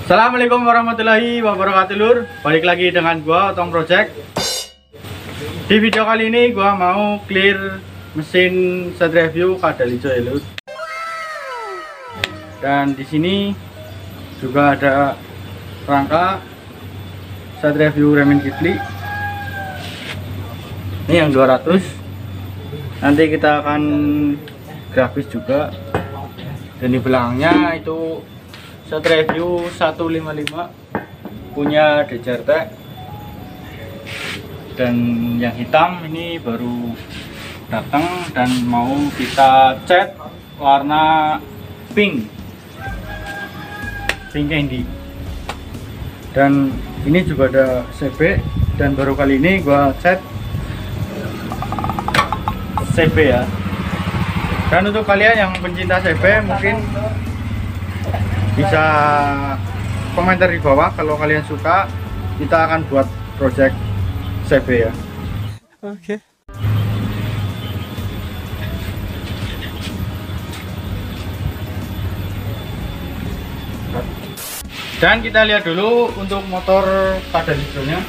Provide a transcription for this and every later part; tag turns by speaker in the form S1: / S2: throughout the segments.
S1: Assalamualaikum warahmatullahi wabarakatuh, lur. Balik lagi dengan gua Otong Project. Di video kali ini gua mau clear mesin SATRIAFU Kadal Ijo ya, lur. Dan di sini juga ada rangka SATRIAFU remen kitli. Ini yang 200. Nanti kita akan grafis juga. Dan di belakangnya itu SATRIAFU 155 punya DJRT. Dan yang hitam ini baru datang dan mau kita cat warna pink candy. Dan ini juga ada CB, dan baru kali ini gua cat CB ya. Dan untuk kalian yang pencinta CB mungkin bisa komentar di bawah kalau kalian suka, kita akan buat project CB ya.
S2: Oke.
S1: Dan kita lihat dulu untuk motor Kadal Ijo-nya.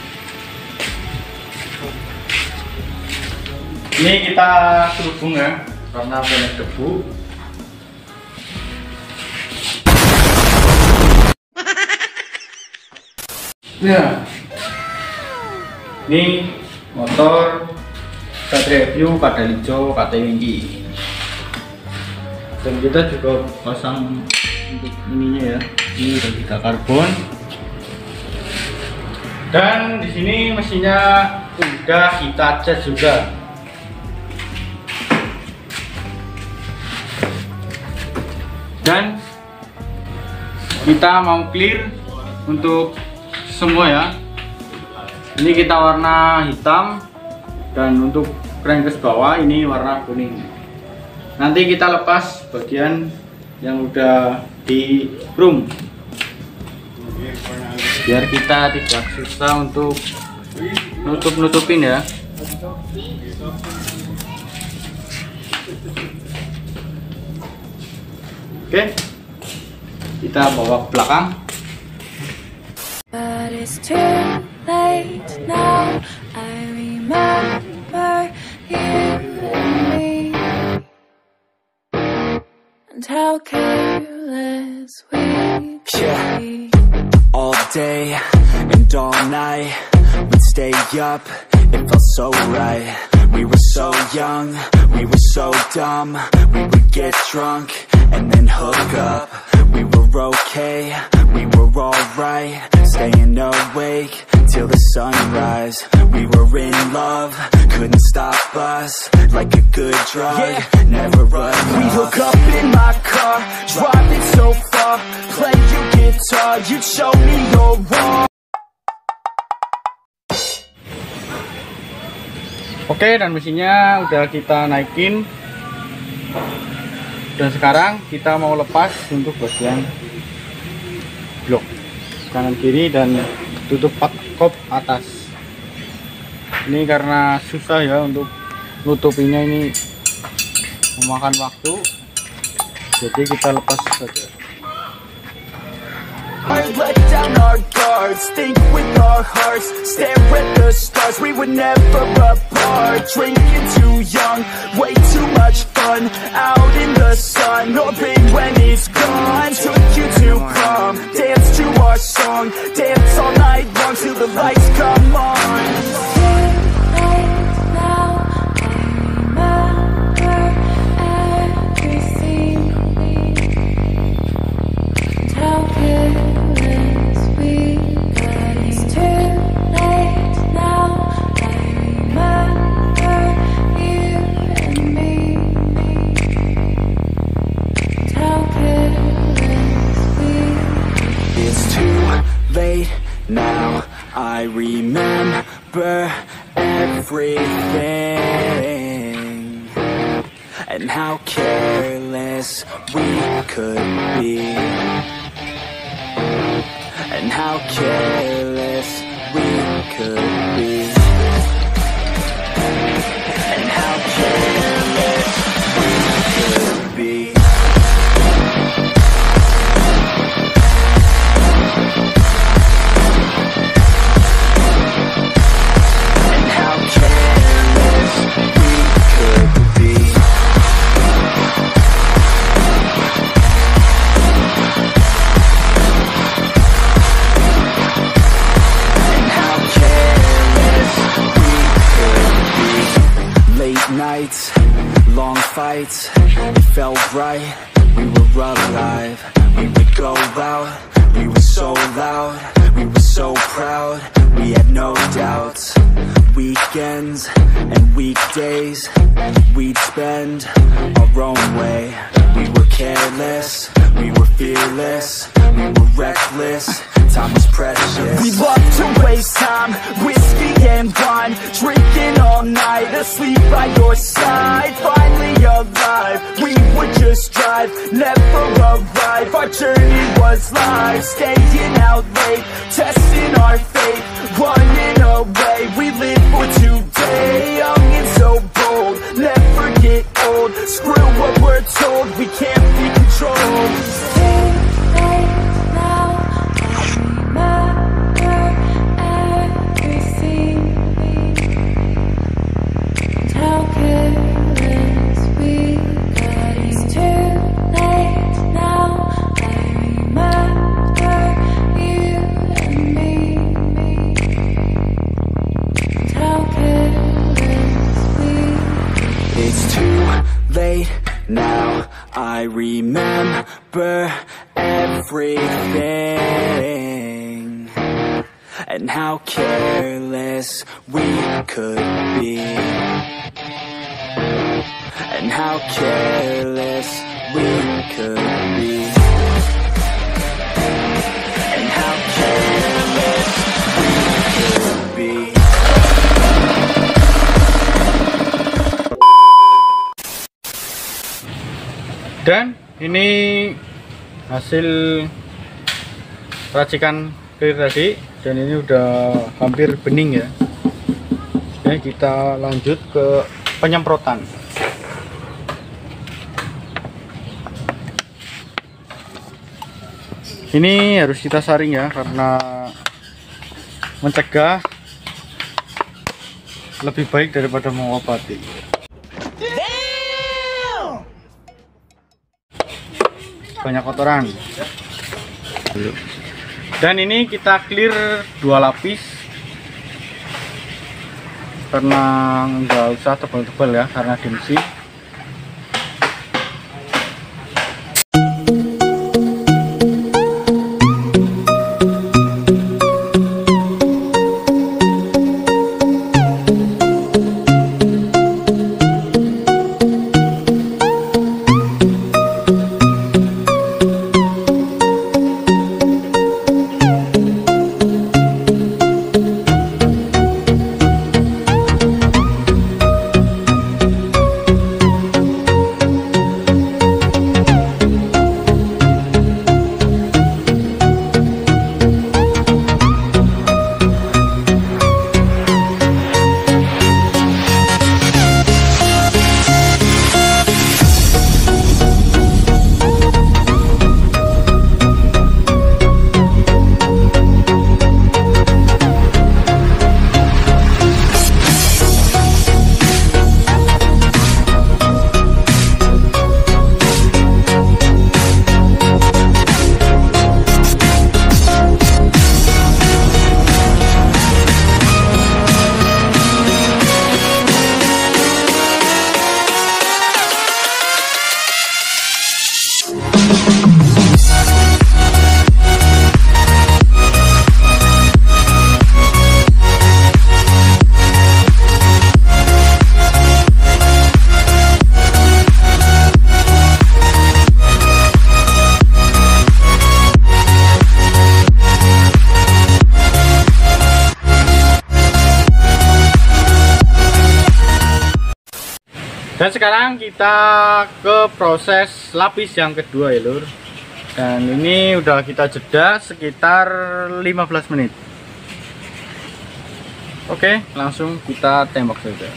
S1: Ini kita selubung ya, karena banyak debu. Ya, ini motor SATRIAFU Kadal Ijo KT Winky. Dan kita juga pasang untuk ininya ya. Ini udah kita karbon. Dan di sini mesinnya udah kita cat juga. Dan kita mau clear untuk semua ya. Ini kita warna hitam, dan untuk crankcase bawah ini warna kuning. Nanti kita lepas bagian yang udah di chrome biar kita tidak susah untuk nutupin ya. Oke, kita bawa ke belakang.
S3: But it's too late now. I remember you and me, and how careless we could be.
S2: All day and all night, we'd stay up, it felt so right. We were so young, we were so dumb. We would get drunk and then hook up. We were okay, we were alright, staying awake till the sunrise. We were in love, couldn't stop us, like a good drug, never enough. We hook up in my car, driving so far, play your guitar, you'd show me your wrong.
S1: Oke, dan mesinnya udah kita naikin. Dan sekarang kita mau lepas untuk bagian blok kanan kiri dan tutup kop atas. Ini karena susah ya untuk nutupinya, ini memakan waktu, jadi kita lepas saja.
S2: Let down our guards, think with our hearts, stare at the stars, we were never apart. Drinking too young, way too much fun, out in the sun, hoping when it's gone. Took you to prom, dance to our song, dance all night long till the lights come on. Now I remember everything, and how careless we could be, and how careless we could be, and how careless we could be. nights, long fights, it felt right, we were alive. We would go out, we were so loud, we were so proud, we had no doubts. Weekends and weekdays, we'd spend our own way. We were careless, we were fearless, we were reckless, time was precious.
S4: We loved to waste time, whiskey and wine, drinking all night, asleep by your side. Finally alive, we would just drive, never arrive. Our journey was life, staying out late, testing our fate, running away. We live for today, young and so bold, never get old. Screw what we're told, we can't be controlled.
S2: Now I remember everything, and how careless we could be, and how careless we could be, and how careless we could be.
S1: Dan ini hasil racikan clear tadi, dan ini udah hampir bening ya. Oke, kita lanjut ke penyemprotan. Ini harus kita saring ya, karena mencegah lebih baik daripada mengobati. Banyak kotoran. Dan ini kita clear 2 lapis, karena nggak usah tebal-tebal ya, karena gengsi. Dan sekarang kita ke proses lapis yang kedua ya lur. Dan ini udah kita jeda sekitar 15 menit. Oke, langsung kita tembak saja.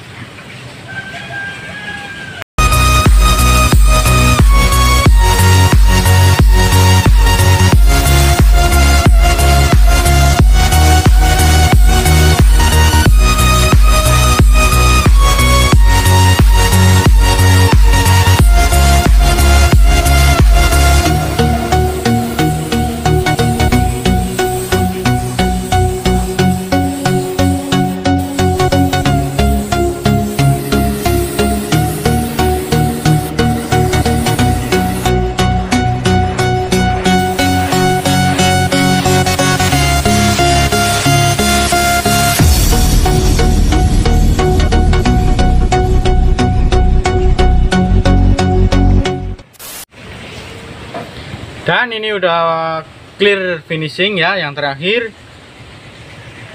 S1: Dan ini udah clear finishing ya. Yang terakhir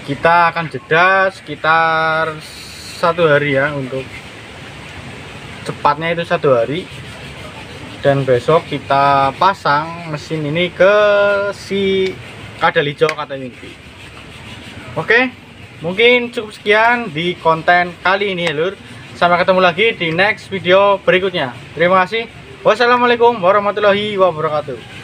S1: kita akan jeda sekitar 1 hari ya, untuk cepatnya itu 1 hari. Dan besok kita pasang mesin ini ke si Kadal Ijo kata Winky. Oke, mungkin cukup sekian di konten kali ini ya lur. Sampai ketemu lagi di next video berikutnya. Terima kasih. Wassalamualaikum warahmatullahi wabarakatuh.